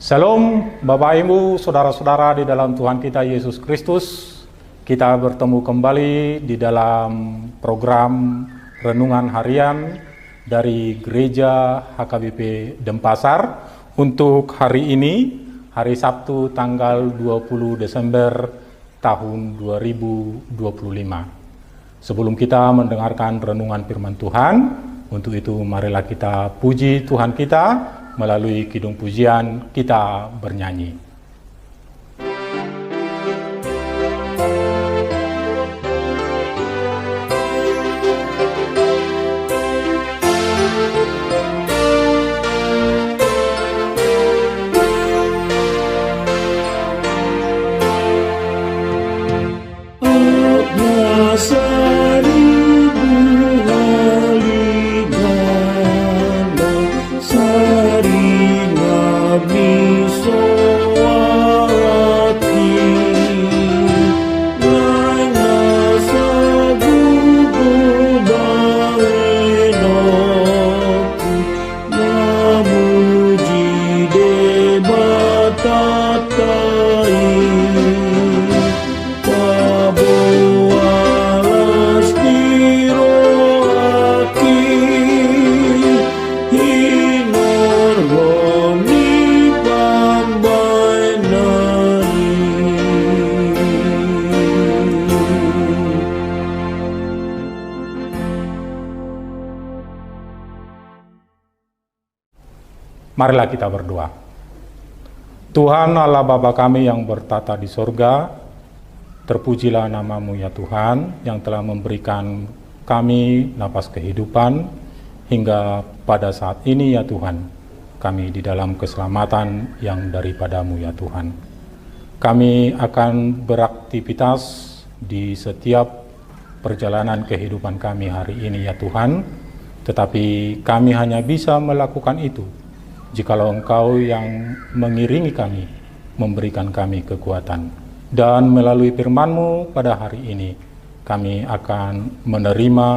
Shalom Bapak Ibu, Saudara-saudara di dalam Tuhan kita Yesus Kristus. Kita bertemu kembali di dalam program Renungan Harian dari Gereja HKBP Denpasar untuk hari ini, hari Sabtu tanggal 20 Desember tahun 2025. Sebelum kita mendengarkan renungan firman Tuhan, untuk itu marilah kita puji Tuhan kita melalui kidung pujian kita bernyanyi. Marilah kita berdoa. Tuhan Allah Bapa kami yang bertata di sorga, terpujilah nama-Mu ya Tuhan, yang telah memberikan kami napas kehidupan hingga pada saat ini ya Tuhan. Kami di dalam keselamatan yang daripada-Mu ya Tuhan. Kami akan beraktivitas di setiap perjalanan kehidupan kami hari ini ya Tuhan, tetapi kami hanya bisa melakukan itu jikalau Engkau yang mengiringi kami, memberikan kami kekuatan. Dan melalui firman-Mu pada hari ini, kami akan menerima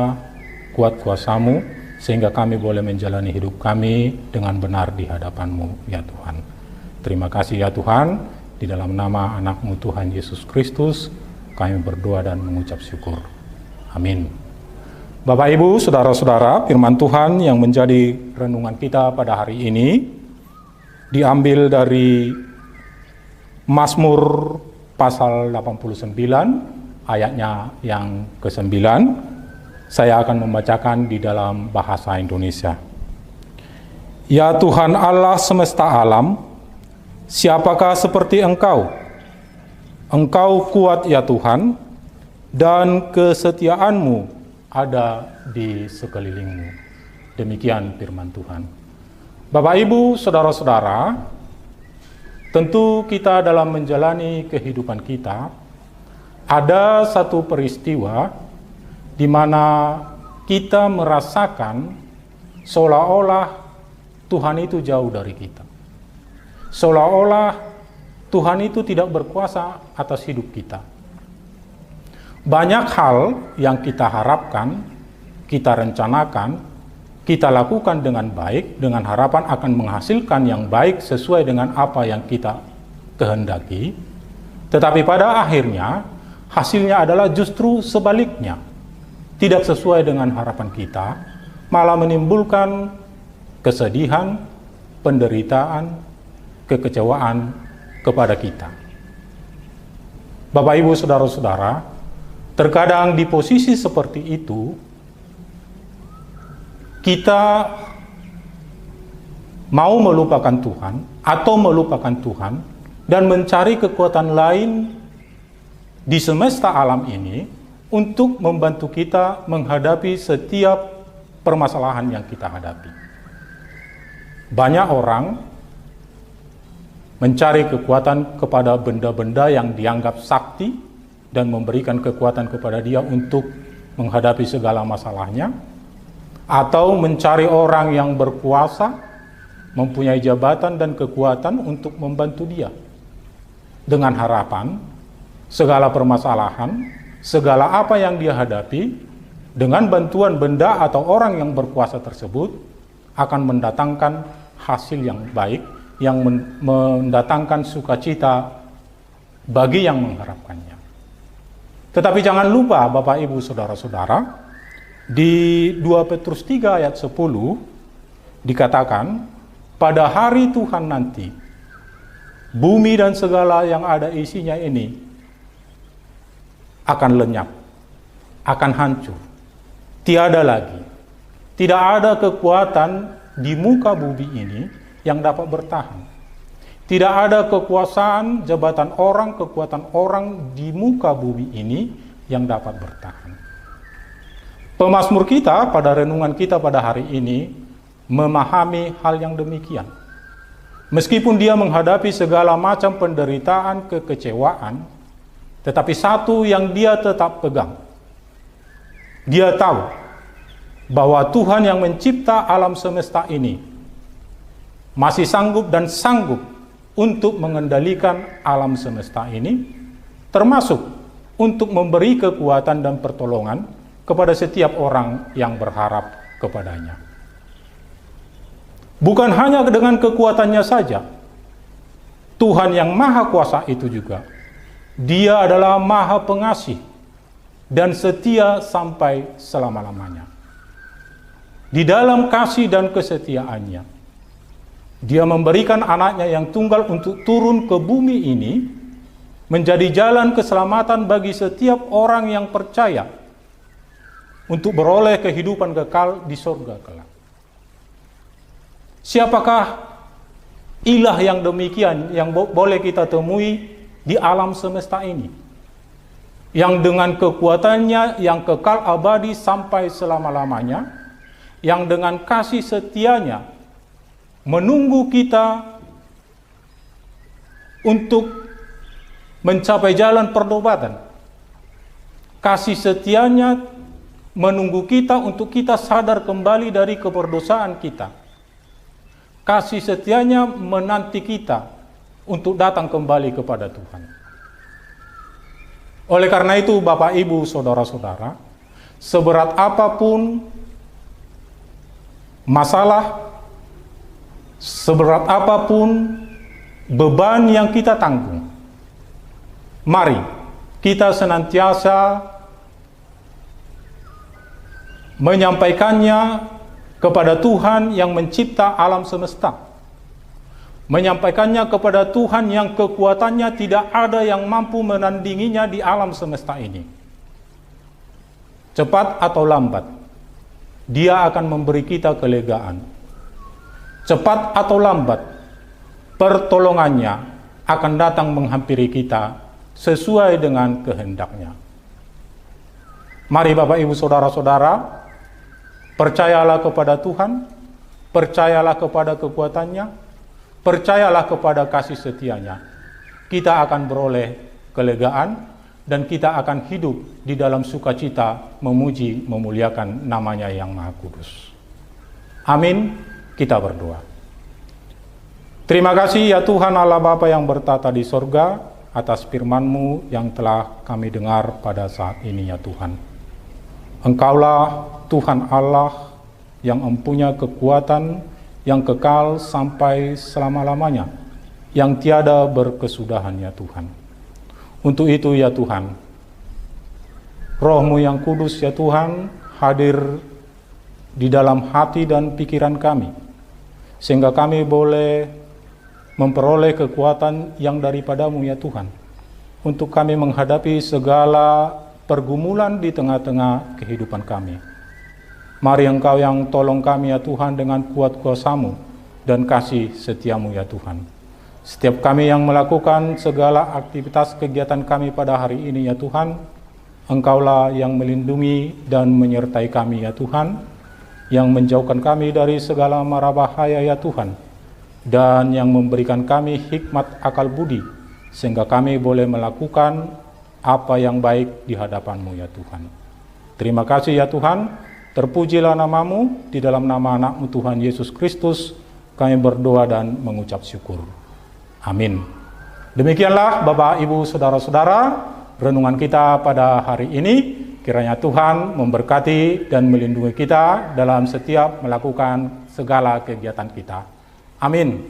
kuat kuasa-Mu, sehingga kami boleh menjalani hidup kami dengan benar di hadapan-Mu, ya Tuhan. Terima kasih ya Tuhan, di dalam nama anak-Mu Tuhan Yesus Kristus, kami berdoa dan mengucap syukur. Amin. Bapak Ibu, Saudara-saudara, firman Tuhan yang menjadi renungan kita pada hari ini diambil dari Mazmur pasal 89 ayatnya yang ke-9. Saya akan membacakan di dalam bahasa Indonesia. Ya Tuhan Allah semesta alam, siapakah seperti Engkau? Engkau kuat ya Tuhan, dan kesetiaan-Mu ada di sekelilingmu. Demikian firman Tuhan. Bapak Ibu, Saudara-saudara, tentu kita dalam menjalani kehidupan kita, ada satu peristiwa di mana kita merasakan seolah-olah Tuhan itu jauh dari kita. Seolah-olah Tuhan itu tidak berkuasa atas hidup kita. Banyak hal yang kita harapkan, kita rencanakan, kita lakukan dengan baik, dengan harapan akan menghasilkan yang baik sesuai dengan apa yang kita kehendaki. Tetapi pada akhirnya, hasilnya adalah justru sebaliknya. Tidak sesuai dengan harapan kita, malah menimbulkan kesedihan, penderitaan, kekecewaan kepada kita. Bapak Ibu, Saudara-saudara, terkadang di posisi seperti itu, kita mau melupakan Tuhan atau melupakan Tuhan dan mencari kekuatan lain di semesta alam ini untuk membantu kita menghadapi setiap permasalahan yang kita hadapi. Banyak orang mencari kekuatan kepada benda-benda yang dianggap sakti dan memberikan kekuatan kepada dia untuk menghadapi segala masalahnya, atau mencari orang yang berkuasa, mempunyai jabatan dan kekuatan untuk membantu dia, dengan harapan segala permasalahan, segala apa yang dia hadapi, dengan bantuan benda atau orang yang berkuasa tersebut, akan mendatangkan hasil yang baik, yang mendatangkan sukacita bagi yang mengharapkannya. Tetapi jangan lupa Bapak Ibu Saudara-saudara, di 2 Petrus 3 ayat 10 dikatakan, pada hari Tuhan nanti, bumi dan segala yang ada isinya ini akan lenyap, akan hancur, tiada lagi. Tidak ada kekuatan di muka bumi ini yang dapat bertahan. Tidak ada kekuasaan, jabatan orang, kekuatan orang di muka bumi ini yang dapat bertahan. Pemazmur kita pada renungan kita pada hari ini memahami hal yang demikian. Meskipun dia menghadapi segala macam penderitaan, kekecewaan, tetapi satu yang dia tetap pegang. Dia tahu bahwa Tuhan yang mencipta alam semesta ini masih sanggup dan sanggup untuk mengendalikan alam semesta ini, termasuk untuk memberi kekuatan dan pertolongan kepada setiap orang yang berharap kepadanya. Bukan hanya dengan kekuatannya saja, Tuhan yang Maha Kuasa itu juga, Dia adalah Maha Pengasih dan setia sampai selama-lamanya. Di dalam kasih dan kesetiaannya, Dia memberikan anaknya yang tunggal untuk turun ke bumi ini, menjadi jalan keselamatan bagi setiap orang yang percaya, untuk beroleh kehidupan kekal di surga kelak. Siapakah ilah yang demikian yang boleh kita temui di alam semesta ini? Yang dengan kekuatannya yang kekal abadi sampai selama-lamanya, yang dengan kasih setianya menunggu kita untuk mencapai jalan pertobatan. Kasih setianya menunggu kita untuk kita sadar kembali dari keberdosaan kita. Kasih setianya menanti kita untuk datang kembali kepada Tuhan. Oleh karena itu, Bapak, Ibu, Saudara-saudara, seberat apapun masalah, seberat apapun beban yang kita tanggung, mari kita senantiasa menyampaikannya kepada Tuhan yang mencipta alam semesta, menyampaikannya kepada Tuhan yang kekuatannya tidak ada yang mampu menandinginya di alam semesta ini. Cepat atau lambat, Dia akan memberi kita kelegaan. Cepat atau lambat, pertolongannya akan datang menghampiri kita sesuai dengan kehendaknya. Mari Bapak, Ibu, Saudara-saudara, percayalah kepada Tuhan, percayalah kepada kekuatannya, percayalah kepada kasih setianya. Kita akan beroleh kelegaan dan kita akan hidup di dalam sukacita memuji, memuliakan namanya yang Maha Kudus. Amin. Kita berdoa. Terima kasih ya Tuhan Allah Bapa yang bertata di sorga, atas firman-Mu yang telah kami dengar pada saat ini ya Tuhan. Engkaulah Tuhan Allah yang mempunyai kekuatan yang kekal sampai selama-lamanya, yang tiada berkesudahan ya Tuhan. Untuk itu ya Tuhan, Roh-Mu yang kudus ya Tuhan hadir di dalam hati dan pikiran kami, sehingga kami boleh memperoleh kekuatan yang daripada-Mu ya Tuhan, untuk kami menghadapi segala pergumulan di tengah-tengah kehidupan kami. Mari Engkau yang tolong kami ya Tuhan dengan kuat kuasa-Mu dan kasih setia-Mu ya Tuhan. Setiap kami yang melakukan segala aktivitas kegiatan kami pada hari ini ya Tuhan, Engkaulah yang melindungi dan menyertai kami ya Tuhan, yang menjauhkan kami dari segala mara bahaya ya Tuhan, dan yang memberikan kami hikmat akal budi, sehingga kami boleh melakukan apa yang baik di hadapan-Mu ya Tuhan. Terima kasih ya Tuhan, terpujilah nama-Mu, di dalam nama anak-Mu Tuhan Yesus Kristus, kami berdoa dan mengucap syukur. Amin. Demikianlah Bapak, Ibu, Saudara-saudara, renungan kita pada hari ini. Kiranya Tuhan memberkati dan melindungi kita dalam setiap melakukan segala kegiatan kita. Amin.